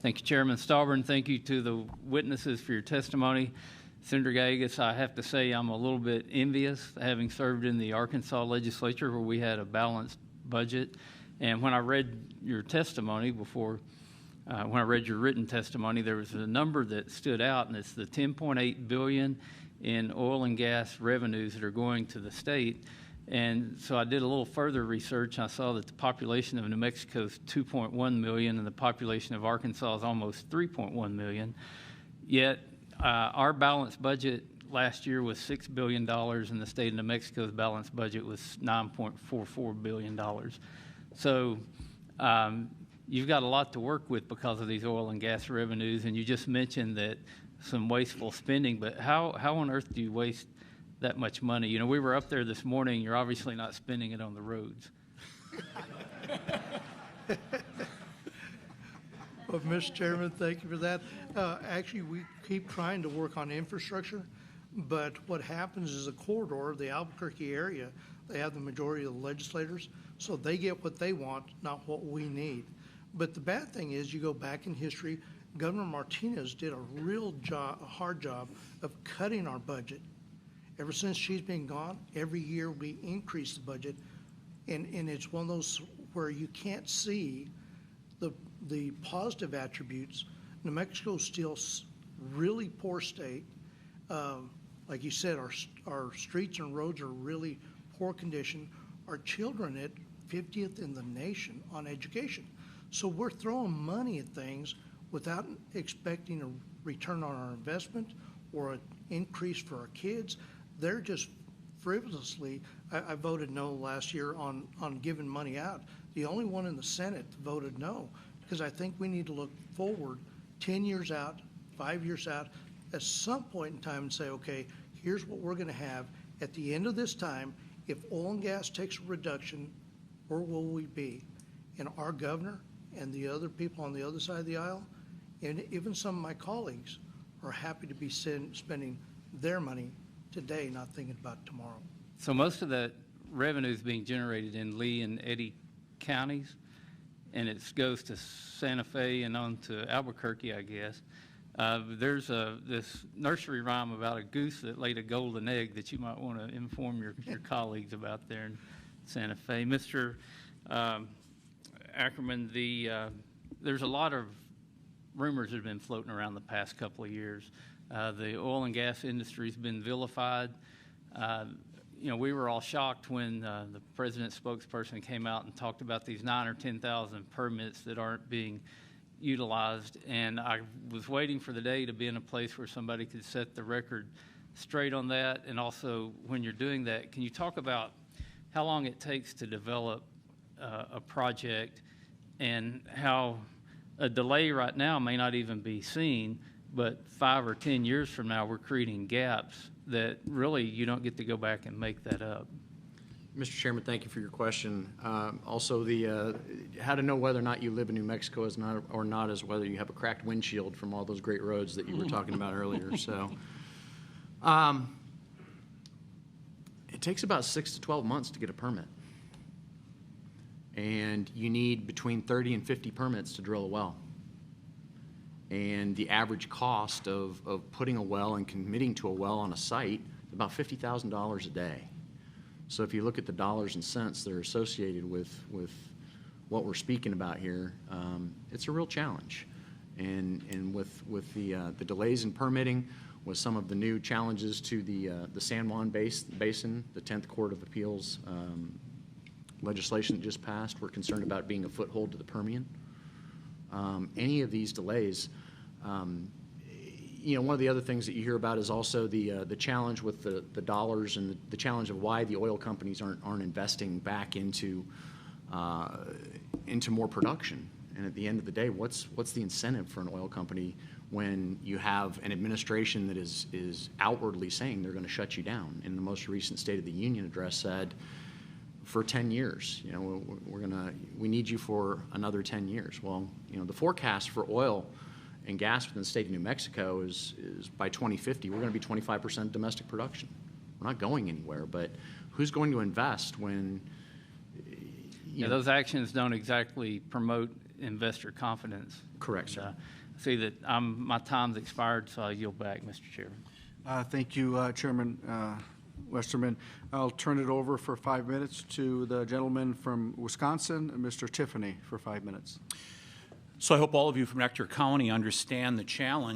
Thank you, Chairman Stauber. Thank you to the witnesses for your testimony. Senator Gagas, I have to say I'm a little bit envious, having served in the Arkansas legislature where we had a balanced budget. And when I read your testimony before, when I read your written testimony, there was a number that stood out, and it's the $10.8 billion in oil and gas revenues that are going to the state. And so I did a little further research. I saw that the population of New Mexico is 2.1 million, and the population of Arkansas is almost 3.1 million. Yet our balanced budget last year was $6 billion, and the state of New Mexico's balanced budget was $9.44 billion. So you've got a lot to work with because of these oil and gas revenues, and you just mentioned that some wasteful spending, but how on earth do you waste that much money? You know, we were up there this morning. You're obviously not spending it on the roads. Well, Mr. Chairman, thank you for that. Actually, we keep trying to work on infrastructure, but what happens is the corridor, the Albuquerque area, they have the majority of the legislators, so they get what they want, not what we need. But the bad thing is, you go back in history, Governor Martinez did a hard job of cutting our budget. Ever since she's been gone, every year we increase the budget, and it's one of those where you can't see the positive attributes. New Mexico's still really poor state. Like you said, our streets and roads are really poor condition. Our children at 50th in the nation on education. So we're throwing money at things without expecting a return on our investment or an increase for our kids. They're just frivolously, I voted no last year on giving money out. The only one in the Senate voted no, because I think we need to look forward 10 years out, 5 years out, at some point in time and say, okay, here's what we're gonna have at the end of this time. If oil and gas takes a reduction, where will we be? And our governor and the other people on the other side of the aisle, and even some of my colleagues, are happy to be spending their money today, not thinking about tomorrow. So most of that revenue is being generated in Lee and Eddy counties, and it goes to Santa Fe and on to Albuquerque, I guess. There's this nursery rhyme about a goose that laid a golden egg that you might want to inform your colleagues about there in Santa Fe. Mr. Ackerman, there's a lot of rumors that have been floating around the past couple of years. The oil and gas industry's been vilified. You know, we were all shocked when the president's spokesperson came out and talked about these 9,000 or 10,000 permits that aren't being utilized. And I was waiting for the day to be in a place where somebody could set the record straight on that. And also, when you're doing that, can you talk about how long it takes to develop a project and how a delay right now may not even be seen, but 5 or 10 years from now, we're creating gaps that really you don't get to go back and make that up. Mr. Chairman, thank you for your question. Also, how to know whether or not you live in New Mexico is not or not is whether you have a cracked windshield from all those great roads that you were talking about earlier. So, it takes about 6 to 12 months to get a permit, and you need between 30 and 50 permits to drill a well. And the average cost of putting a well and committing to a well on a site is about $50,000 a day. So if you look at the dollars and cents that are associated with what we're speaking about here, it's a real challenge. And with the delays in permitting, with some of the new challenges to the San Juan Basin, the 10th Court of Appeals legislation that just passed, we're concerned about being a foothold to the Permian. Any of these delays, you know, one of the other things that you hear about is also the challenge with the dollars and the challenge of why the oil companies aren't investing back into more production. And at the end of the day, what's the incentive for an oil company when you have an administration that is outwardly saying they're going to shut you down? In the most recent State of the Union address said, for 10 years, you know, we need you for another 10 years. Well, you know, the forecast for oil and gas within the state of New Mexico is by 2050, we're going to be 25% domestic production. We're not going anywhere, but who's going to invest when, those actions don't exactly promote investor confidence. Correct, sir. And, I see that my time's expired, so I yield back, Mr. Chairman. Thank you, Chairman Westerman. I'll turn it over for 5 minutes to the gentleman from Wisconsin, Mr. Tiffany, for 5 minutes. So I hope all of you from Ector County understand the challenge